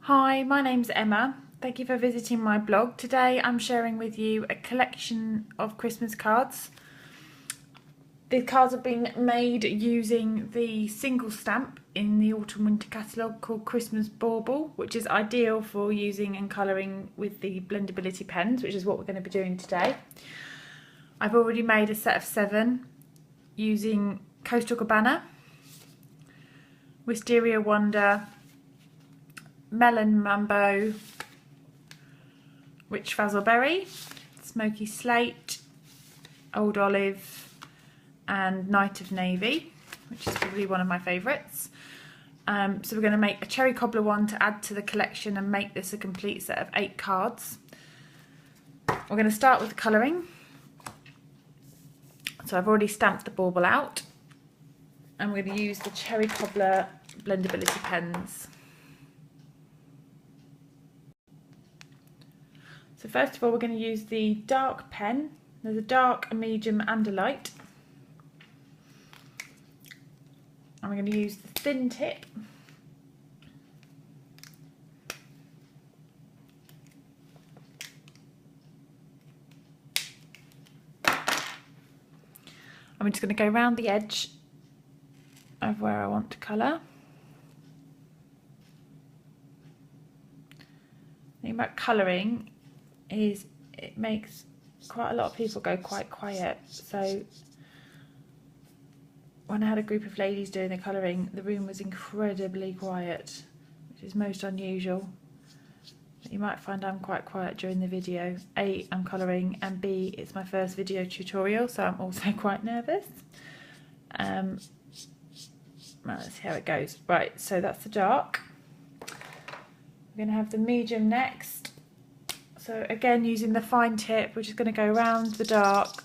Hi, my name's Emma. Thank you for visiting my blog. Today I'm sharing with you a collection of Christmas cards. These cards have been made using the single stamp in the autumn winter catalogue called Christmas Bauble, which is ideal for using and colouring with the Blendability pens, which is what we're going to be doing today. I've already made a set of 7 using Coastal Cabana, Wisteria Wonder, Melon Mambo, Witch Fazzleberry, Smoky Slate, Old Olive and Night of Navy, which is probably one of my favourites. So we're going to make a cherry cobbler one to add to the collection and make this a complete set of 8 cards. We're going to start with the colouring. So I've already stamped the bauble out and we're going to use the cherry cobbler Blendability pens. So first of all, we're going to use the dark pen. There's a dark, a medium and a light. And we're going to use the thin tip. I'm just going to go around the edge of where I want to colour. The thing about colouring is it makes quite a lot of people go quite quiet. So when I had a group of ladies doing the colouring, the room was incredibly quiet, which is most unusual. But you might find I'm quite quiet during the video. A, I'm colouring, and B, it's my first video tutorial, so I'm also quite nervous. Well, let's see how it goes. Right, so that's the dark. We're going to have the medium next. So again, using the fine tip, we're just going to go around the dark,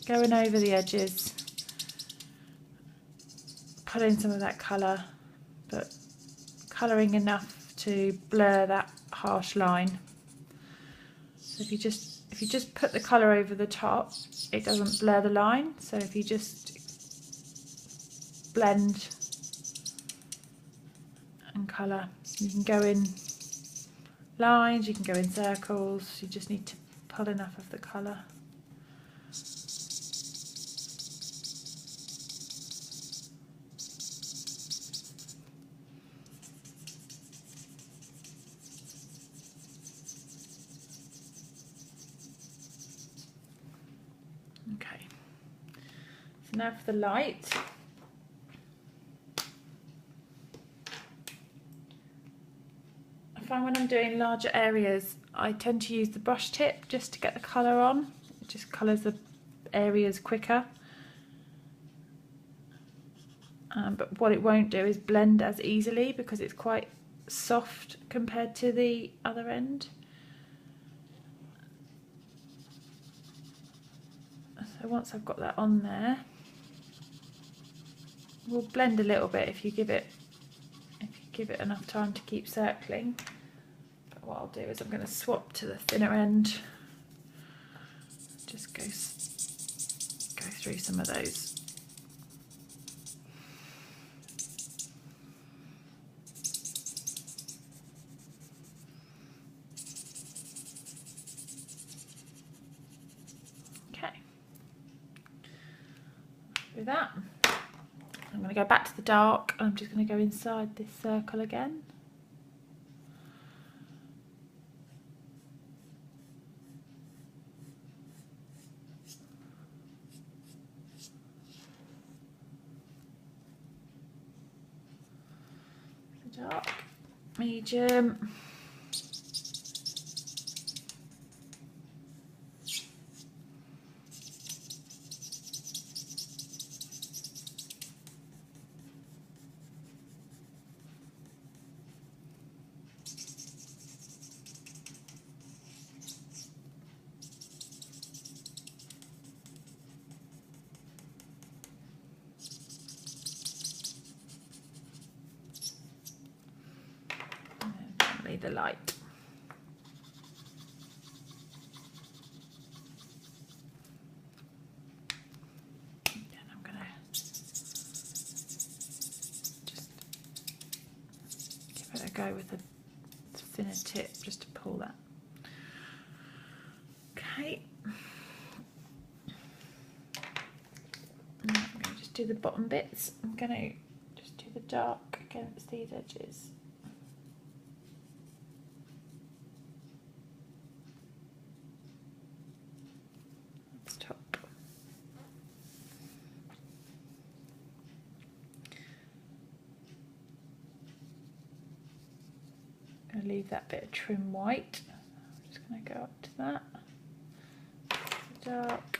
going over the edges, put in some of that colour, but colouring enough to blur that harsh line. So if you just put the colour over the top, it doesn't blur the line. So if you just blend and colour, you can go in lines, you can go in circles, you just need to pull enough of the colour. Okay, so now for the light. I find when I'm doing larger areas, I tend to use the brush tip just to get the colour on. It just colours the areas quicker. But what it won't do is blend as easily because it's quite soft compared to the other end. So once I've got that on there, we'll blend a little bit if you give it enough time to keep circling. But what I'll do is I'm going to swap to the thinner end. Just go through some of those. Okay. Do that. I'm going to go back to the dark and I'm just going to go inside this circle again. Dark, medium. The light. And I'm going to just give it a go with the thinner tip just to pull that. Okay. And I'm going to just do the bottom bits. I'm going to just do the dark against these edges. That's top. I'm going to leave that bit of trim white. I'm just going to go up to that. Dark.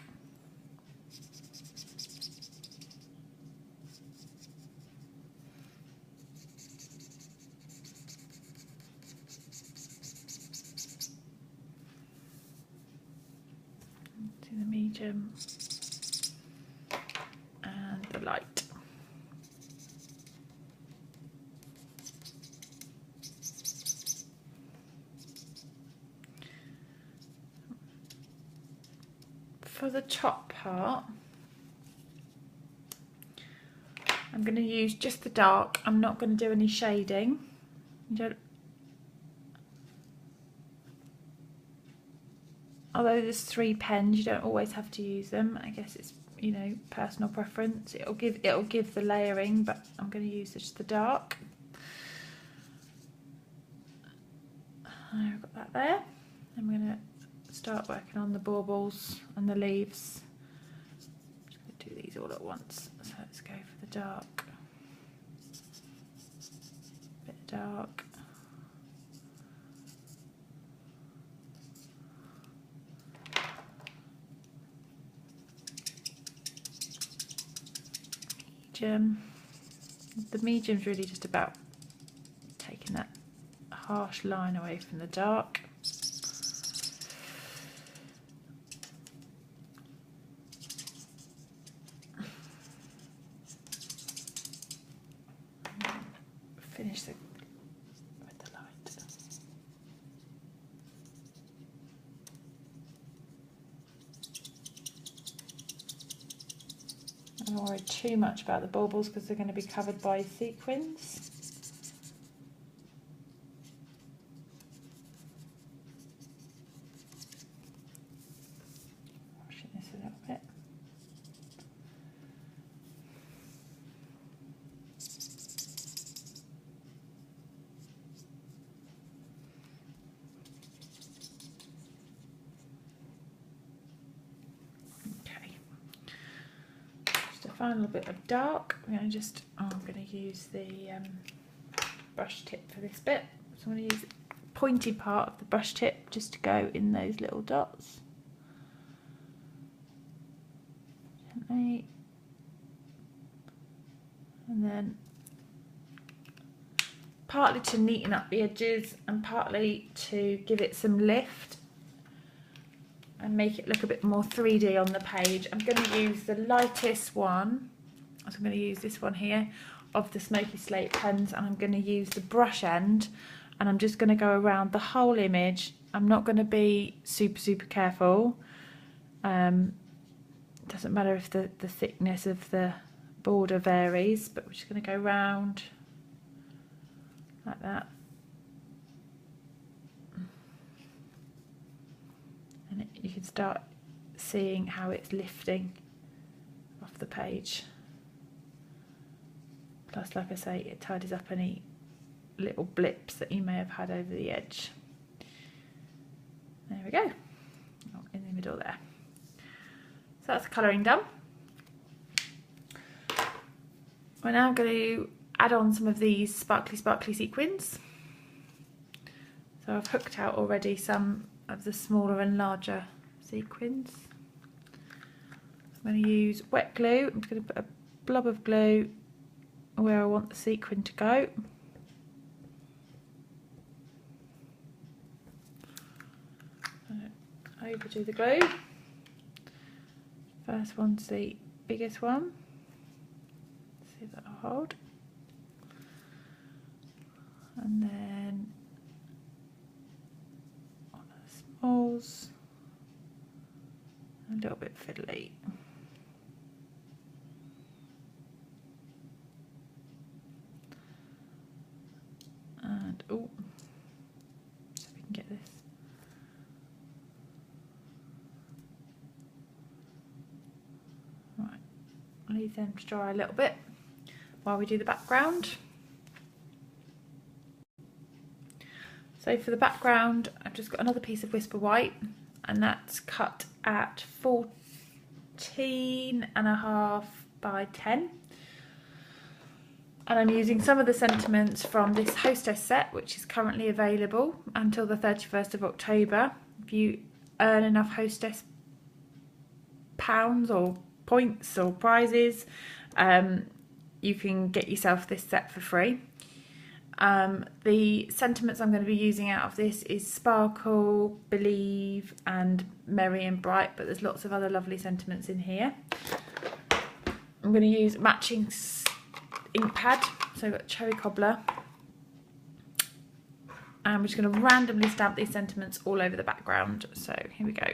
Do the medium and the light. For the top part, I'm going to use just the dark. I'm not going to do any shading. Although there's 3 pens, you don't always have to use them. I guess it's, you know, personal preference. It'll give the layering, but I'm going to use just the dark. I've got that there. I'm going to start working on the baubles and the leaves. I'm just going to do these all at once. So let's go for the dark. Bit of dark. Medium. The medium's really just about taking that harsh line away from the dark. Finish with the light. I don't worry too much about the baubles because they're going to be covered by sequins. Washing this a little bit. Final bit of dark. I'm going to use the brush tip for this bit. So I'm going to use the pointy part of the brush tip just to go in those little dots. Gently. And then partly to neaten up the edges and partly to give it some lift and make it look a bit more 3D on the page. I'm going to use the lightest one, so I'm going to use this one here, of the Smoky Slate pens, and I'm going to use the brush end, and I'm just going to go around the whole image. I'm not going to be super careful. Doesn't matter if the thickness of the border varies, but we're just going to go round like that. And you can start seeing how it's lifting off the page. Plus, like I say, it tidies up any little blips that you may have had over the edge. There we go, in the middle there. So that's the colouring done. We're now going to add on some of these sparkly sequins. So I've hooked out already some of the smaller and larger sequins. I'm going to use wet glue. I'm just going to put a blob of glue where I want the sequin to go. Overdo the glue. First one's the biggest one. See if that'll hold. And then on the smalls, a little bit fiddly. And oh, leave them to dry a little bit while we do the background. So for the background, I've just got another piece of Whisper White, and that's cut at 14.5 by 10. And I'm using some of the sentiments from this Hostess set, which is currently available until the 31st of October. If you earn enough Hostess pounds or points or prizes, you can get yourself this set for free. The sentiments I'm going to be using out of this is Sparkle, Believe and Merry and Bright, but there's lots of other lovely sentiments in here. I'm going to use matching ink pad, so I've got Cherry Cobbler, and I'm just going to randomly stamp these sentiments all over the background. So here we go.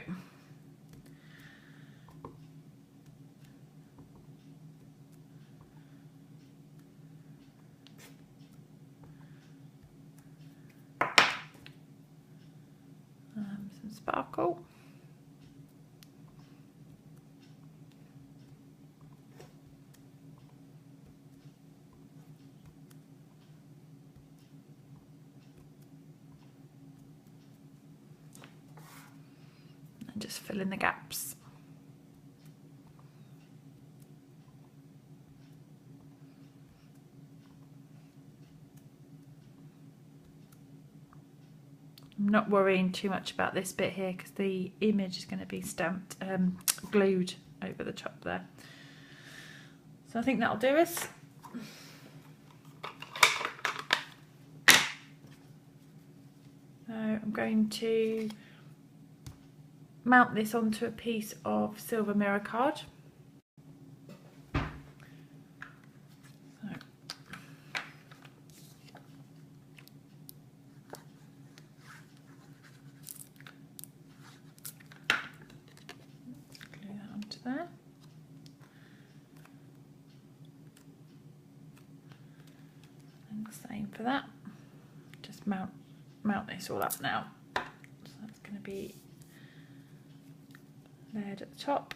Some sparkle. Just fill in the gaps. I'm not worrying too much about this bit here because the image is going to be stamped, glued over the top there. So I think that'll do us. So I'm going to mount this onto a piece of silver mirror card. Glue that onto there. And the same for that. Just mount this all up now. So that's going to be layered at the top.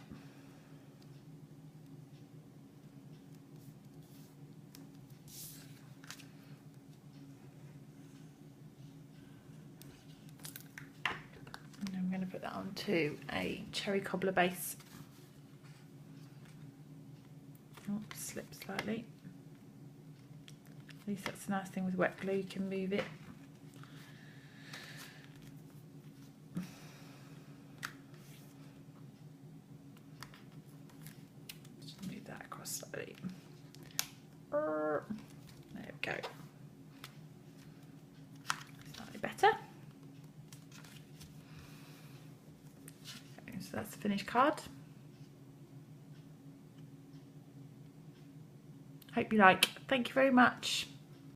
And I'm going to put that onto a Cherry Cobbler base. Oops, slipped slightly. At least that's the nice thing with wet glue, you can move it. Slightly. There we go. Slightly better. Okay, so that's the finished card. Hope you like. Thank you very much.